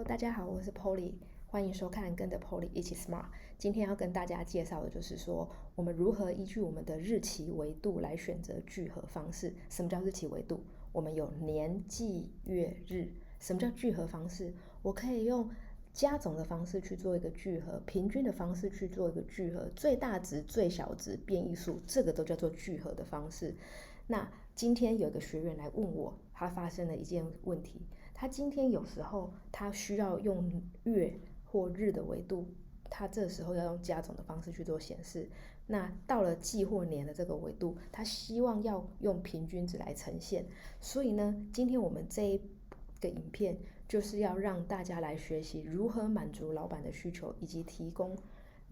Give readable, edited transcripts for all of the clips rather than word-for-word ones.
大家好，我是 Polly，欢迎收看跟着 Polly 一起 Smart。今天要跟大家介绍的就是说，我们如何依据我们的日期维度来选择聚合方式。什么叫日期维度？我们有年、季、月、日。什么叫聚合方式？我可以用加总的方式去做一个聚合，平均的方式去做一个聚合，最大值、最小值、变异数，这个都叫做聚合的方式。那今天有一个学员来问我，他发生了一件问题。他今天有时候他需要用月或日的维度，他这时候要用加总的方式去做显示。那到了季或年的这个维度，他希望要用平均值来呈现。所以呢，今天我们这一个影片就是要让大家来学习如何满足老板的需求，以及提供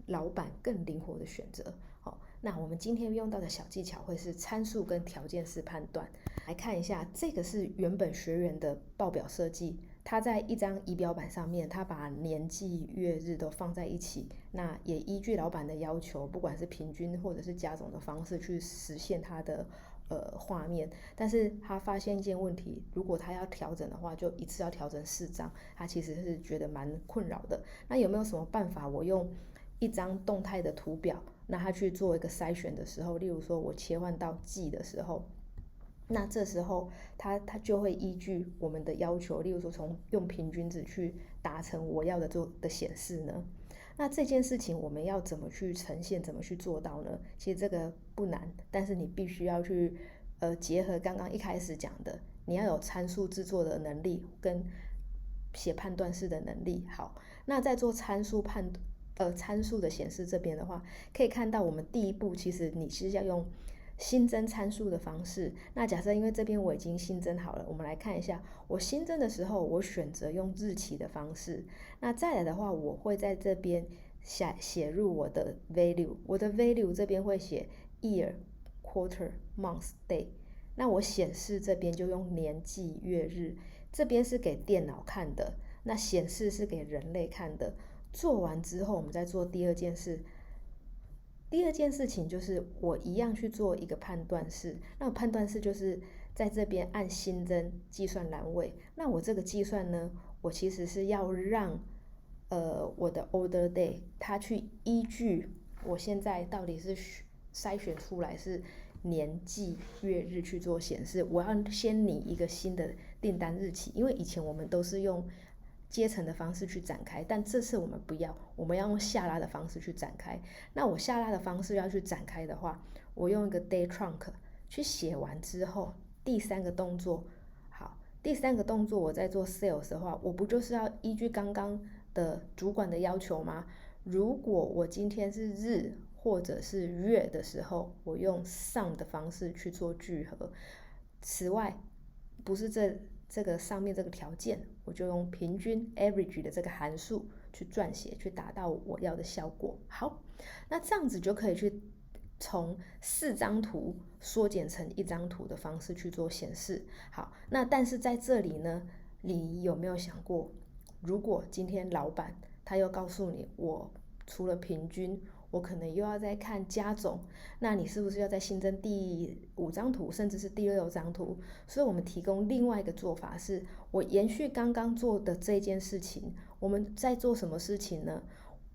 老板更灵活的选择。好，那我们今天用到的小技巧会是参数跟条件式判断。来看一下，这个是原本学员的报表设计，他在一张仪表板上面，他把年、季、月、日都放在一起，那也依据老板的要求，不管是平均或者是加总的方式去实现他的画面。但是他发现一件问题，如果他要调整的话，就一次要调整4张，他其实是觉得蛮困扰的。那有没有什么办法，我用一张动态的图表，那他去做一个筛选的时候，例如说我切换到季的时候，那这时候他就会依据我们的要求，例如说从用平均值去达成我要的显示呢？那这件事情我们要怎么去呈现，怎么去做到呢？其实这个不难，但是你必须要去结合刚刚一开始讲的，你要有参数制作的能力跟写判断式的能力。好，那在做参数的显示这边的话，可以看到我们第一步其实你是要用新增参数的方式。那假设因为这边我已经新增好了，我们来看一下，我新增的时候我选择用日期的方式。那再来的话，我会在这边写入我的 value， 我的 value 这边会写 year、quarter、month、day。那我显示这边就用年、季、月、日，这边是给电脑看的，那显示是给人类看的。做完之后，我们再做第二件事。第二件事情就是我一样去做一个判断式，那判断式就是在这边按新增计算栏位。那我这个计算呢，我其实是要让我的 order day 它去依据我现在到底是筛选出来是年、季、月、日去做显示。我要先拟一个新的订单日期，因为以前我们都是用阶层的方式去展开，但这次我们不要，我们要用下拉的方式去展开。那我下拉的方式要去展开的话，我用一个 day trunk 去写完之后，第三个动作，好，第三个动作我在做 sales 的话，我不就是要依据刚刚的主管的要求吗？如果我今天是日或者是月的时候，我用 sum 的方式去做聚合。此外，不是这个上面这个条件，我就用平均 average 的这个函数去撰写，去达到我要的效果。好，那这样子就可以去从4张图缩减成1张图的方式去做显示。好，那但是在这里呢，你有没有想过，如果今天老板他又告诉你，我除了平均，我可能又要再看加总，那你是不是要再新增第5张图，甚至是第6张图？所以我们提供另外一个做法是，我延续刚刚做的这件事情，我们在做什么事情呢？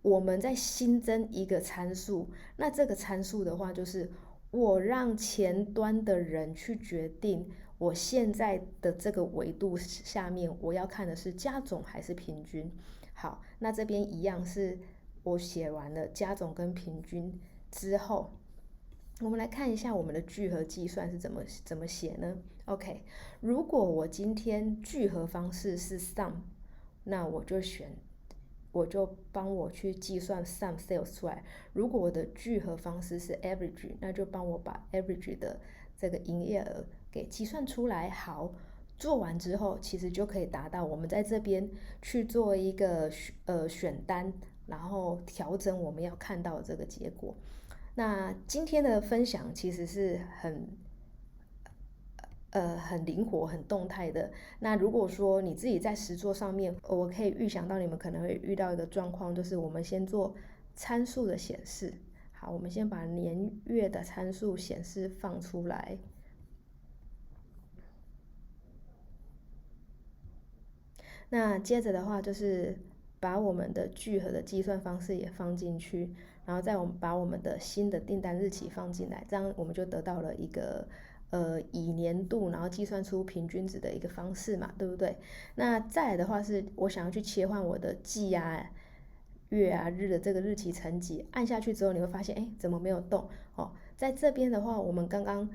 我们在新增一个参数，那这个参数的话，就是我让前端的人去决定，我现在的这个维度下面，我要看的是加总还是平均。好，那这边一样是我写完了加总跟平均之后，我们来看一下我们的聚合计算是怎么写呢？ OK， 如果我今天聚合方式是 sum， 那我就帮我去计算 sum sales 出来。如果我的聚合方式是 average， 那就帮我把 average 的这个营业额给计算出来。好，做完之后，其实就可以达到我们在这边去做一个选单，然后调整我们要看到的这个结果。那今天的分享其实是很灵活、很动态的。那如果说你自己在实作上面，我可以预想到你们可能会遇到一个状况，就是我们先做参数的显示。好，我们先把年月的参数显示放出来。那接着的话就是把我们的聚合的计算方式也放进去，然后再把我们的新的订单日期放进来，这样我们就得到了一个以年度然后计算出平均值的一个方式嘛，对不对？那再来的话是我想要去切换我的季啊、月啊、日的这个日期层级，按下去之后你会发现，哎，怎么没有动？哦，在这边的话，我们刚刚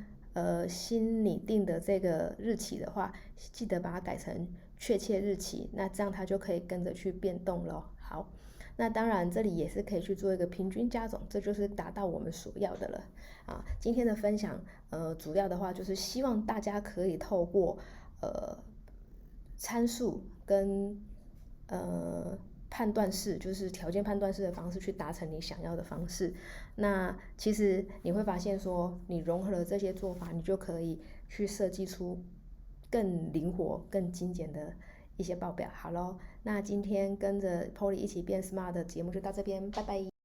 新拟定的这个日期的话，记得把它改成确切日期，那这样它就可以跟着去变动了。好，那当然这里也是可以去做一个平均加总，这就是达到我们所要的了。啊，今天的分享，主要的话就是希望大家可以透过参数跟判断式，就是条件判断式的方式去达成你想要的方式。那其实你会发现说，你融合了这些做法，你就可以去设计出更灵活、更精简的一些报表。好咯，那今天跟着 Polly 一起变 smart 的节目就到这边，拜拜。